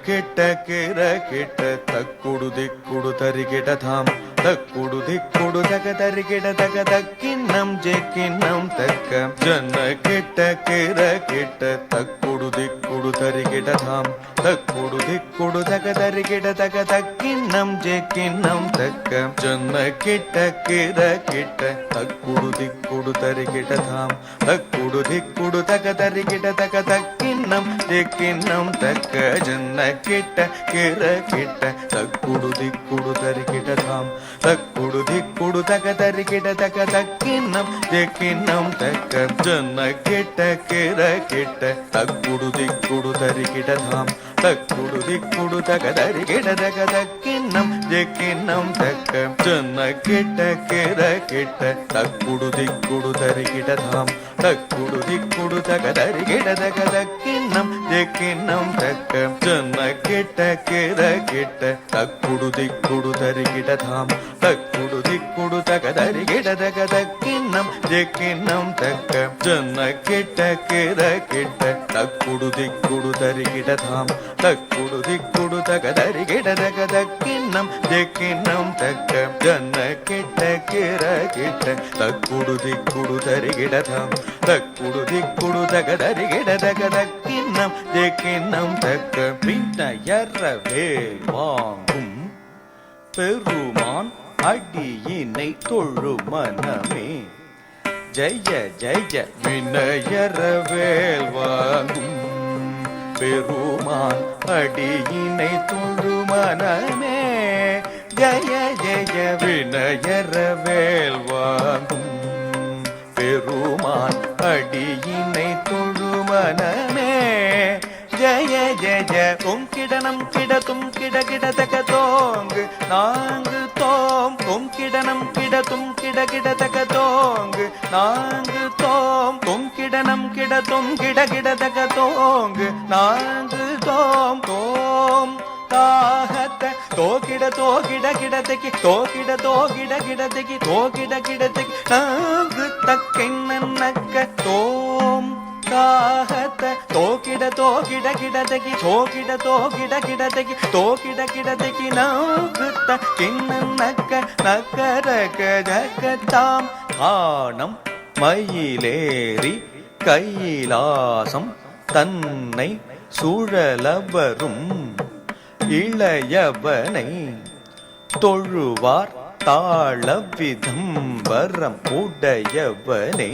ಕೆಟ್ಟ ಕೆರ ಕೆಟ್ಟ ತಕ್ಕುಡು ದಿಕ್ಕುಡು ತರಿಗೆಡ ಧಾಮ್ ತಕ್ಕುಡು ದಿಕ್ಕುಡು ತಗ ತರಿಗೆಡ ತಗ ತಕ್ಕಿನ್ನಂ ಜೆಕ್ಕಿನ್ನಂ ತಕ್ಕ ಜನ ಕೆಟ್ಟ ಕೆರ ಕೆಟ್ಟ ತಕ್ಕುಡು ದಿಕ್ಕುಡು ತರಿಗೆಡ ಧಾಮ್ ತಕ್ಕುಡು ದಿಕ್ಕುಡು ತಗ ತರಿಗೆಡ ತಗ ತಕ್ಕಿನ್ನಂ ಜೆಕ್ಕಿನ್ನಂ ತಕ್ಕ ಜನ ಕೆಟ್ಟ ಕೆರ ಕೆಟ್ಟ ತಕ್ಕುಡು ದಿಕ್ಕುಡು ತರಿಗೆಡ ಧಾಮ್ ತಕ್ಕುಡು ದಿಕ್ಕುಡು ತಗ ತರಿಗೆಡ ತಗ ತಕ್ಕಿನ್ನಂ ಜೆಕ್ಕಿನ್ನಂ ತಕ್ಕ ಜನ ಕೆಟ್ಟ ಕೆರ ಕೆಟ್ಟ ತಕ್ಕುಡು ದಿಕ್ಕುಡು ತರಿಗೆಡ ಧಾಮ್ ತಕ್ಕುಡು ದಿಕ್ಕುಡು ತಗ ತರಿಗೆಡ ತಗ ತಕ್ಕಿನ್ನಂ ಜೆಕ್ಕಿನ್ನಂ ತಕ್ಕ ಜನ ಕೆಟ್ಟ ಕೆರ ಕೆಟ್ಟ ತಕ್ಕುಡು ದಿಕ್ಕುಡು ತರಿಗೆಡ ಧಾಮ್ ತಕ್ಕುಡು ದಿಕ್ಕುಡು ತಗ ತರಿಗೆಡ ತಗ ತಕ್ಕಿನ್ನಂ ಜೆಕ್ಕಿನ್ನಂ ತಕ್ಕ ಜನ ಕೆಟ್ಟ ಕೆರ ಕೆಟ್ಟ ತಕ್ಕುಡು ದಿಕ್ಕುಡು ತರಿಗೆಡ ಧಾಮ್ ತಕ್ಕುಡು ದಿಕ್ಕುಡು ತಗ ತರಿಗೆಡ ತಗ ತಕ್ಕಿನ್ನಂ ಜೆಕ್ಕಿನ್ನಂ ತಕ್ಕ ಜನ ಕೆಟ್ಟ ಕೆರ ಕೆಟ್ಟ ತಕ್ಕುಡು ದಿಕ್ಕುಡು ತರಿಗೆಡ ಧಾಮ್ ತಕ್ಕುಡು ದಿಕ್ಕುಡು ತಗ ತರಿಗೆಡ ತಗ ತಕ್ಕಿನ್ನಂ ಜೆಕ್ಕಿನ್ನಂ ತಕ್ಕ ಜನ ಕೆಟ್ಟ ಕೆರ ಕೆಟ್ಟ ತಕ್ಕುಡು ದಿಕ್ಕುಡು ತರಿಗೆಡ ಧಾಮ್ ತಕ್ಕುಡು ದಿಕ್ಕುಡು ತಗ ತರಿಗೆಡ ತಗ ತಕ್ಕಿನ್ನಂ ಜೆಕ್ಕಿನ್ನಂ ತಕ್ಕ ಜನ ಕೆಟ್ಟ ಕೆರ ಕೆಟ್ಟ ತಕ್ಕುಡು ದಿಕ್ಕುಡು ತರಿಗೆಡ ಧಾಮ್ ತಕ್ಕುಡು ದಿಕ್ಕುಡು ತಗ ತರಿಗೆಡ ತಗ தக்கின்னம் ஜெக்கின்னம் தக்க விண்ணயரவே வாங்கும் பெருமான் அடியினை தொழு மனமே ஜெய ஜெய விண்ணயரவேல் வாங்கும் பெருமான் அடியினை தொழு மனமே ஜெய ஜெய விண்ணயரவேல் வாங்கும் பெருமான் அடியினை தொழு மனமே ஜய ஜய கிடனம் கிடத்தும் கிட கிடதக தோங்கு நாங்கு தோம் கிடனம் கிடத்தும் கிட கிடதக தோங்கு நாங்கு தோம் கிடனம் கிடத்தும் கிட கிடதக தோங்கு நாங்கு தோம் தாகத்த தோகிட கிடதகி தோகிட கிடதகி தோகிட கிடதகி நாங்கு தக்கென்னக்க தோம் தாகத்த தோகிட கிடதகி தோகிட கிடதகி தோகிட கிடதகி நாங்கு தக்கென்னக்க நக்கரக ஜகதாம் காணம் மயிலேறி கைலாசம் தன்னை சுழலவரும் இளையவனை தொழுவார் தாழ விதம்பரம் உடையவனே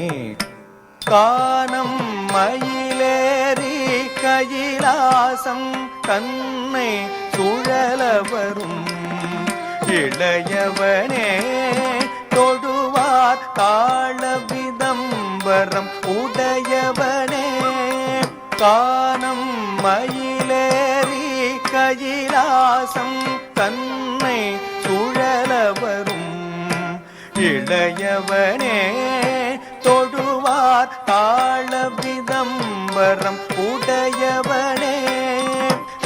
காணம் மயிலேறி கைலாசம் தன்னை சுழலவரும் இளையவனே தொழுவார் தாழ விதம்பரம் உடையவனே காணம் மயிலேறி கைலாசம் தன்னை சுழலவரும் இளையவனே தொழுவார் தாழ விதம்பரம் உடையவனே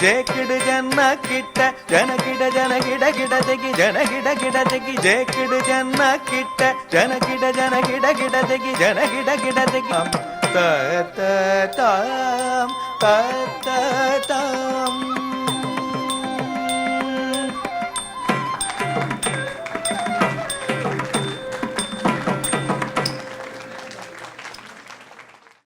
ஜேக்கிடு ஜன கிட்ட ஜனகிட ஜனகிட கிடதகி ஜனகிட கிடதகி ஜேக்கிடு ஜன கிட்ட ஜனகிட ஜனகிட கிடதகி ஜனகிட கிடதகி தாம் தாம்